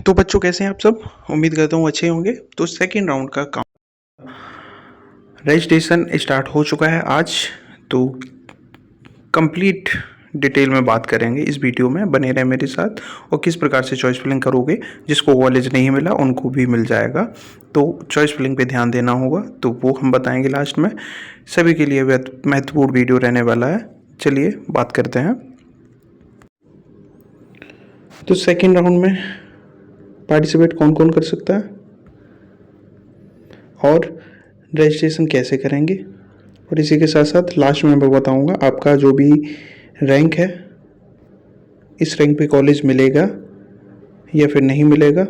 तो बच्चों कैसे हैं आप सब। उम्मीद करता हूँ अच्छे होंगे। तो सेकेंड राउंड का काम रजिस्ट्रेशन स्टार्ट हो चुका है आज। तो कंप्लीट डिटेल में बात करेंगे इस वीडियो में, बने रहे मेरे साथ। और किस प्रकार से चॉइस फिलिंग करोगे, जिसको कॉलेज नहीं मिला उनको भी मिल जाएगा। तो चॉइस फिलिंग पे ध्यान देना होगा, तो वो हम बताएंगे लास्ट में। सभी के लिए महत्वपूर्ण वीडियो रहने वाला है। चलिए बात करते हैं। तो सेकेंड राउंड में पार्टिसिपेट कौन कौन कर सकता है और रजिस्ट्रेशन कैसे करेंगे, और इसी के साथ साथ लास्ट में मैं बताऊंगा आपका जो भी रैंक है, इस रैंक पे कॉलेज मिलेगा या फिर नहीं मिलेगा,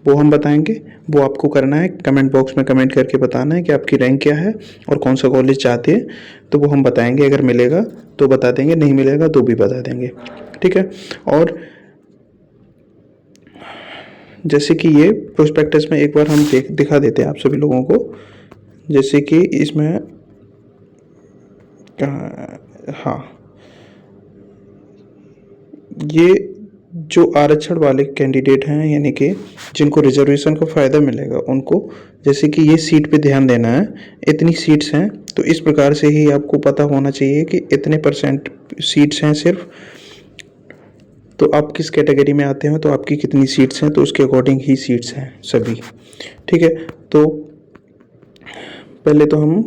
वो हम बताएंगे। वो आपको करना है, कमेंट बॉक्स में कमेंट करके बताना है कि आपकी रैंक क्या है और कौन सा कॉलेज चाहते हैं। तो वो हम बताएंगे, अगर मिलेगा तो बता देंगे, नहीं मिलेगा तो भी बता देंगे, ठीक है। और जैसे कि ये प्रोस्पेक्टस में एक बार हम दिखा देते हैं आप सभी लोगों को। जैसे कि इसमें हाँ, ये जो आरक्षण वाले कैंडिडेट हैं, यानी कि जिनको रिजर्वेशन का फ़ायदा मिलेगा उनको, जैसे कि ये सीट पे ध्यान देना है। इतनी सीट्स हैं, तो इस प्रकार से ही आपको पता होना चाहिए कि इतने परसेंट सीट्स हैं सिर्फ। तो आप किस कैटेगरी में आते हो, तो आपकी कितनी सीट्स हैं, तो उसके अकॉर्डिंग ही सीट्स हैं सभी, ठीक है। तो पहले तो हम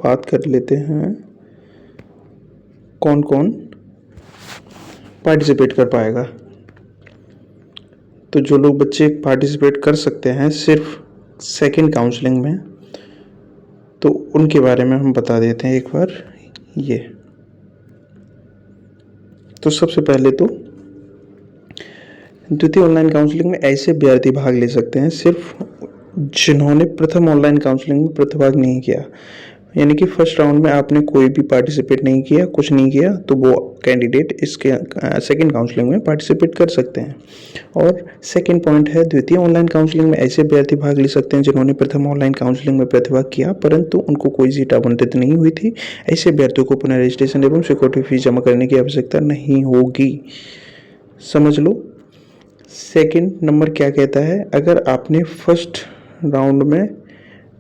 बात कर लेते हैं कौन कौन पार्टिसिपेट कर पाएगा। तो जो लोग बच्चे पार्टिसिपेट कर सकते हैं सिर्फ सेकंड काउंसलिंग में, तो उनके बारे में हम बता देते हैं एक बार। ये तो सबसे पहले तो द्वितीय ऑनलाइन काउंसलिंग में ऐसे अभ्यर्थी भाग ले सकते हैं सिर्फ जिन्होंने प्रथम ऑनलाइन काउंसलिंग में प्रतिभाग नहीं किया। यानी कि फर्स्ट राउंड में आपने कोई भी पार्टिसिपेट नहीं किया, कुछ नहीं किया, तो वो कैंडिडेट इसके सेकंड काउंसलिंग में पार्टिसिपेट कर सकते हैं। और सेकंड पॉइंट है, द्वितीय ऑनलाइन काउंसलिंग में ऐसे अभ्यर्थी भाग ले सकते हैं जिन्होंने प्रथम ऑनलाइन काउंसलिंग में प्रतिभाग किया परंतु उनको कोई सीट आवंटित नहीं हुई थी। ऐसे अभ्यर्थियों को पुनः रजिस्ट्रेशन एवं सिक्योरिटी फीस जमा करने की आवश्यकता नहीं होगी। समझ लो सेकंड नंबर क्या कहता है। अगर आपने फर्स्ट राउंड में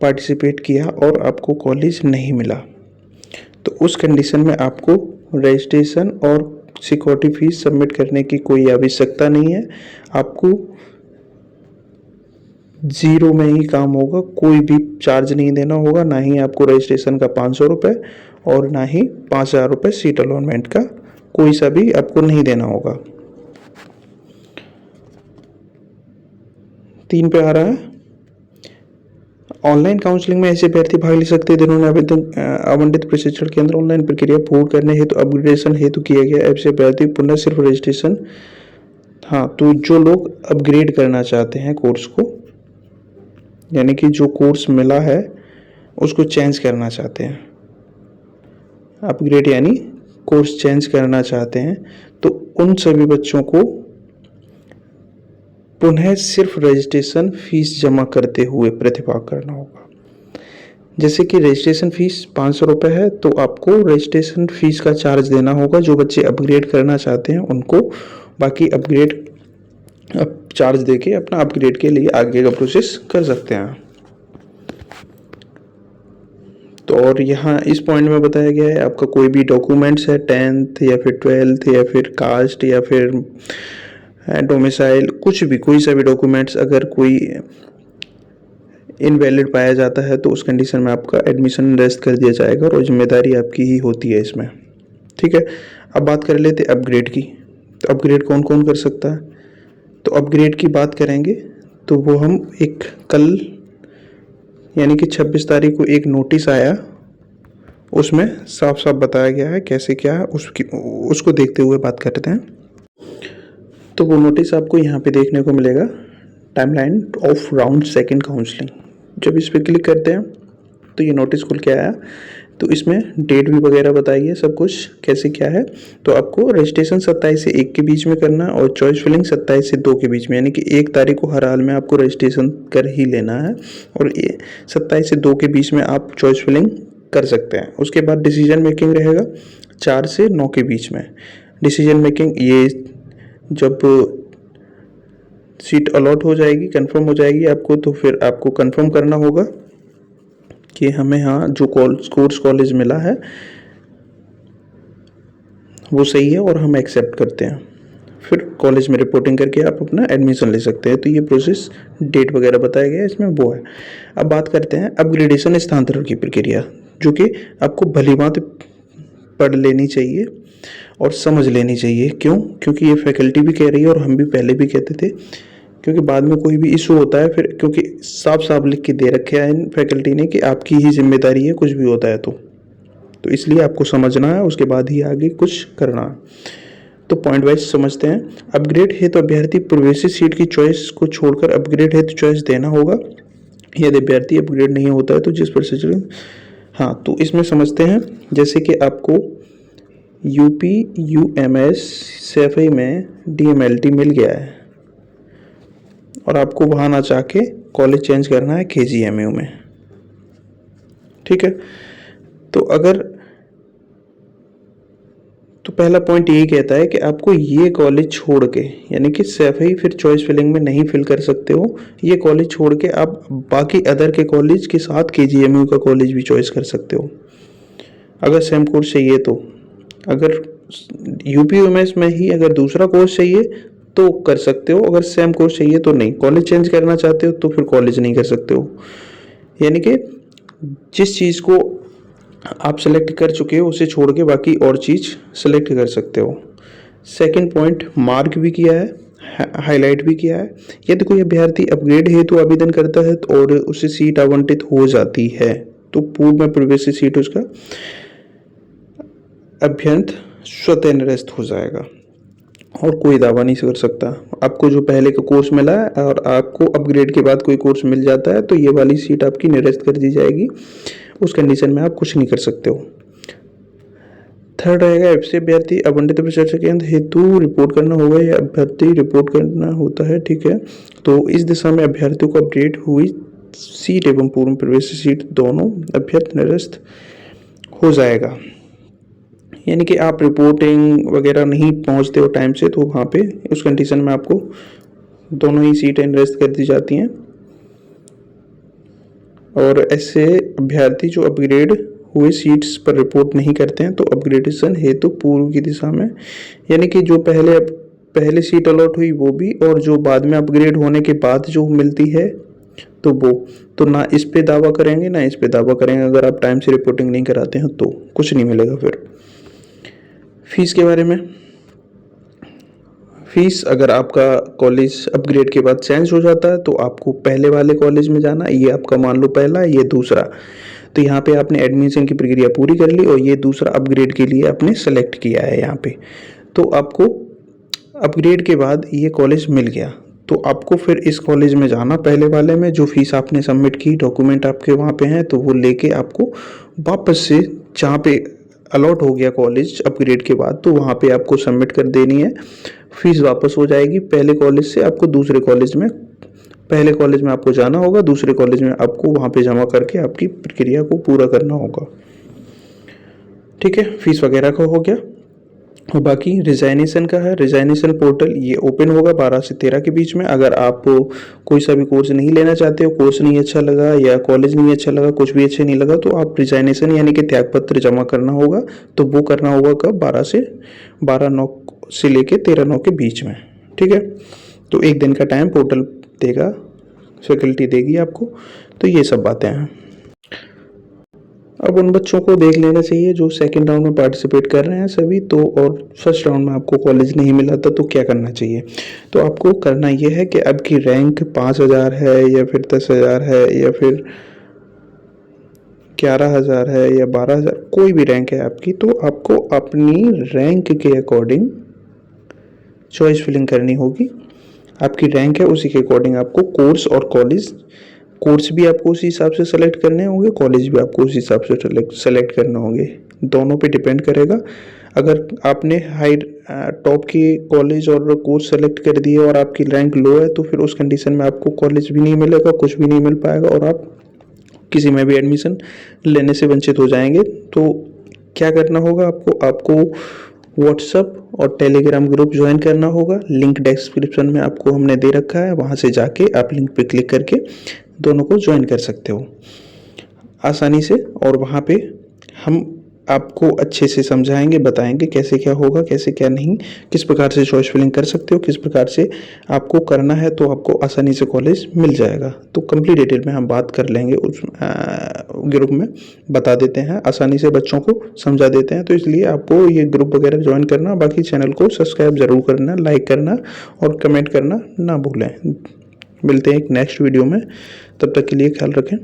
पार्टिसिपेट किया और आपको कॉलेज नहीं मिला, तो उस कंडीशन में आपको रजिस्ट्रेशन और सिक्योरिटी फीस सबमिट करने की कोई आवश्यकता नहीं है। आपको जीरो में ही काम होगा, कोई भी चार्ज नहीं देना होगा, ना ही आपको रजिस्ट्रेशन का 500 रुपये और ना ही 5000 रुपये सीट अलॉटमेंट का, कोई सा भी आपको नहीं देना होगा। 3 पे आ रहा है, ऑनलाइन काउंसलिंग में ऐसे अभ्यर्थी भाग ले सकते हैं जिन्होंने आवंटित प्रशिक्षण केंद्र ऑनलाइन प्रक्रिया पूर्ण करने हेतु अपग्रेडेशन हेतु किया गया। ऐसे अभ्यर्थी पुनः सिर्फ रजिस्ट्रेशन, हाँ, तो जो लोग अपग्रेड करना चाहते हैं कोर्स को, यानी कि जो कोर्स मिला है उसको चेंज करना चाहते हैं, अपग्रेड यानी कोर्स चेंज करना चाहते हैं, तो उन सभी बच्चों को पुनः सिर्फ रजिस्ट्रेशन फीस जमा करते हुए प्रतिभाग करना होगा। जैसे कि रजिस्ट्रेशन फीस 500 रुपये है, तो आपको रजिस्ट्रेशन फीस का चार्ज देना होगा जो बच्चे अपग्रेड करना चाहते हैं उनको। बाकी अपग्रेड चार्ज देके अपना अपग्रेड के लिए आगे का प्रोसेस कर सकते हैं। तो और यहाँ इस पॉइंट में बताया गया है, आपका कोई भी डॉक्यूमेंट्स है 10th या फिर 12th या फिर कास्ट या फिर डोमिसाइल, कुछ भी, कोई सा भी डॉक्यूमेंट्स अगर कोई इनवैलिड पाया जाता है तो उस कंडीशन में आपका एडमिशन रद्द कर दिया जाएगा और जिम्मेदारी आपकी ही होती है इसमें, ठीक है। अब बात कर लेते अपग्रेड की। तो अपग्रेड कौन कौन कर सकता है, तो अपग्रेड की बात करेंगे तो वो हम एक कल यानी कि 26 तारीख को एक नोटिस आया, उसमें साफ साफ बताया गया है कैसे क्या है, उसको देखते हुए बात करते हैं। तो वो नोटिस आपको यहाँ पे देखने को मिलेगा, timeline of round second counselling. जब इस पर क्लिक करते हैं तो ये नोटिस खुल के आया, तो इसमें डेट भी वगैरह बताई है, सब कुछ कैसे क्या है। तो आपको रजिस्ट्रेशन 27 से 1 के बीच में करना है और चॉइस फिलिंग 27 से 2 के बीच में, यानी कि 1 तारीख को हर हाल में आपको रजिस्ट्रेशन कर ही लेना है और 27 से 2 के बीच में आप चॉइस फिलिंग कर सकते हैं। उसके बाद डिसीजन मेकिंग रहेगा 4 से 9 के बीच में। डिसीजन मेकिंग ये जब सीट अलॉट हो जाएगी, कंफर्म हो जाएगी आपको, तो फिर आपको कंफर्म करना होगा कि हमें हाँ जो कोर्स कॉलेज मिला है वो सही है और हम एक्सेप्ट करते हैं। फिर कॉलेज में रिपोर्टिंग करके आप अपना एडमिशन ले सकते हैं। तो ये प्रोसेस, डेट वगैरह बताया गया है इसमें, वो है। अब बात करते हैं अपग्रेडेशन स्थानांतरण की प्रक्रिया, जो कि आपको भली भांति पढ़ लेनी चाहिए और समझ लेनी चाहिए। क्यों? क्योंकि ये फैकल्टी भी कह रही है और हम भी पहले भी कहते थे, क्योंकि बाद में कोई भी इशू होता है फिर, क्योंकि साफ साफ लिख के दे रखे है इन फैकल्टी ने कि आपकी ही जिम्मेदारी है कुछ भी होता है तो इसलिए आपको समझना है, उसके बाद ही आगे कुछ करना है। तो पॉइंट वाइज समझते हैं। अपग्रेड हेतु अभ्यर्थी प्रवेशी सीट की चॉइस को छोड़कर अपग्रेड हेतु चॉइस देना होगा। यदि अभ्यर्थी अपग्रेड नहीं होता है तो जिस प्रोसीजर, हाँ तो इसमें समझते हैं। जैसे कि आपको यूपी यूएमएस सेफई में डीएमएलटी मिल गया है और आपको वहाँ ना चाह के कॉलेज चेंज करना है केजीएमयू में, ठीक है। तो पहला पॉइंट यही कहता है कि आपको ये कॉलेज छोड़ के, यानी कि सेफई फिर चॉइस फिलिंग में नहीं फिल कर सकते हो, ये कॉलेज छोड़ के आप बाकी अदर के कॉलेज के साथ केजीएमयू का कॉलेज भी चॉइस कर सकते हो अगर सेम कोर्स चाहिए तो। अगर यूपीएमएस में ही अगर दूसरा कोर्स चाहिए तो कर सकते हो, अगर सेम कोर्स चाहिए तो नहीं। कॉलेज चेंज करना चाहते हो तो फिर कॉलेज नहीं कर सकते हो, यानी कि जिस चीज़ को आप सेलेक्ट कर चुके हो उसे छोड़ के बाकी और चीज़ सेलेक्ट कर सकते हो। सेकंड पॉइंट, मार्क भी किया है, हाईलाइट भी किया है। यदि कोई अभ्यर्थी अपग्रेड हेतु आवेदन करता है और उसे सीट आवंटित हो जाती है तो पूर्व में प्रवेशी सीट उसका अभ्यंत स्वतः निरस्त हो जाएगा और कोई दावा नहीं कर सकता। आपको जो पहले का कोर्स मिला है और आपको अपग्रेड के बाद कोई कोर्स मिल जाता है तो ये वाली सीट आपकी निरस्त कर दी जाएगी, उस कंडीशन में आप कुछ नहीं कर सकते हो। थर्ड रहेगा, ऐसे अभ्यर्थी आवंटित परीक्षा केंद्र हेतु रिपोर्ट करना होगा या अभ्यर्थी रिपोर्ट करना होता है, ठीक है। तो इस दिशा में अभ्यर्थियों को अपडेट हुई सीट एवं पूर्व प्रवेश सीट दोनों अभ्यर्थी निरस्त हो जाएगा। यानी कि आप रिपोर्टिंग वगैरह नहीं पहुंचते हो टाइम से तो वहाँ पे उस कंडीशन में आपको दोनों ही सीटें निरस्त कर दी जाती हैं। और ऐसे अभ्यर्थी जो अपग्रेड हुए सीट्स पर रिपोर्ट नहीं करते हैं तो अपग्रेडेशन हेतु पूर्व की दिशा में, यानी कि जो पहले सीट अलॉट हुई वो भी, और जो बाद में अपग्रेड होने के बाद जो मिलती है तो वो, तो ना इस पे दावा करेंगे ना इस पे दावा करेंगे। अगर आप टाइम से रिपोर्टिंग नहीं कराते हैं तो कुछ नहीं मिलेगा। फिर फीस के बारे में, फीस अगर आपका कॉलेज अपग्रेड के बाद चेंज हो जाता है तो आपको पहले वाले कॉलेज में जाना, ये आपका मान लो पहला, ये दूसरा। तो यहाँ पे आपने एडमिशन की प्रक्रिया पूरी कर ली और ये दूसरा अपग्रेड के लिए आपने सेलेक्ट किया है यहाँ पे, तो आपको अपग्रेड के बाद ये कॉलेज मिल गया तो आपको फिर इस कॉलेज में जाना, पहले वाले में। जो फीस आपने सबमिट की, डॉक्यूमेंट आपके वहाँ पे हैं, तो वो लेके आपको वापस से जहाँ पे अलॉट हो गया कॉलेज अपग्रेड के बाद तो वहाँ पे आपको सबमिट कर देनी है। फीस वापस हो जाएगी। पहले कॉलेज से आपको दूसरे कॉलेज में, पहले कॉलेज में आपको जाना होगा, दूसरे कॉलेज में आपको वहाँ पे जमा करके आपकी प्रक्रिया को पूरा करना होगा, ठीक है। फीस वगैरह का हो गया। और बाकी रिजाइनेशन का है। रिजाइनेशन पोर्टल ये ओपन होगा 12 से 13 के बीच में। अगर आप कोई सा भी कोर्स नहीं लेना चाहते हो, कोर्स नहीं अच्छा लगा या कॉलेज नहीं अच्छा लगा, कुछ भी अच्छा नहीं लगा, तो आप रिजाइनेशन यानी कि त्यागपत्र जमा करना होगा। तो वो करना होगा कब? 12/9 से लेके 13/9 के बीच में, ठीक है। तो एक दिन का टाइम पोर्टल देगा, फैकल्टी देगी आपको। तो ये सब बातें हैं। अब उन बच्चों को देख लेना चाहिए जो सेकंड राउंड में पार्टिसिपेट कर रहे हैं सभी, तो और फर्स्ट राउंड में आपको कॉलेज नहीं मिला था तो क्या करना चाहिए। तो आपको करना ये है कि अब की रैंक 5000 है या फिर 10,000 है या फिर 11,000 है या 12,000, कोई भी रैंक है आपकी, तो आपको अपनी रैंक के अकॉर्डिंग चॉइस फिलिंग करनी होगी। आपकी रैंक है उसी के अकॉर्डिंग आपको कोर्स और कॉलेज, कोर्स भी आपको उसी हिसाब से सेलेक्ट करने होंगे, कॉलेज भी आपको उसी हिसाब से सेलेक्ट करने होंगे। दोनों पे डिपेंड करेगा। अगर आपने हाई टॉप की कॉलेज और कोर्स सेलेक्ट कर दिए और आपकी रैंक लो है तो फिर उस कंडीशन में आपको कॉलेज भी नहीं मिलेगा, कुछ भी नहीं मिल पाएगा और आप किसी में भी एडमिशन लेने से वंचित हो जाएंगे। तो क्या करना होगा आपको व्हाट्सएप और टेलीग्राम ग्रुप ज्वाइन करना होगा। लिंक डिस्क्रिप्शन में आपको हमने दे रखा है, वहाँ से जाके आप लिंक पे क्लिक करके दोनों को ज्वाइन कर सकते हो आसानी से। और वहाँ पे हम आपको अच्छे से समझाएंगे, बताएंगे कैसे क्या होगा, कैसे क्या नहीं, किस प्रकार से चॉइस फिलिंग कर सकते हो, किस प्रकार से आपको करना है तो आपको आसानी से कॉलेज मिल जाएगा। तो कंप्लीट डिटेल में हम बात कर लेंगे, उस ग्रुप में बता देते हैं, आसानी से बच्चों को समझा देते हैं। तो इसलिए आपको ये ग्रुप वगैरह ज्वाइन करना, बाकी चैनल को सब्सक्राइब ज़रूर करना, लाइक करना और कमेंट करना ना भूलें। मिलते हैं एक नेक्स्ट वीडियो में, तब तक के लिए ख्याल रखें।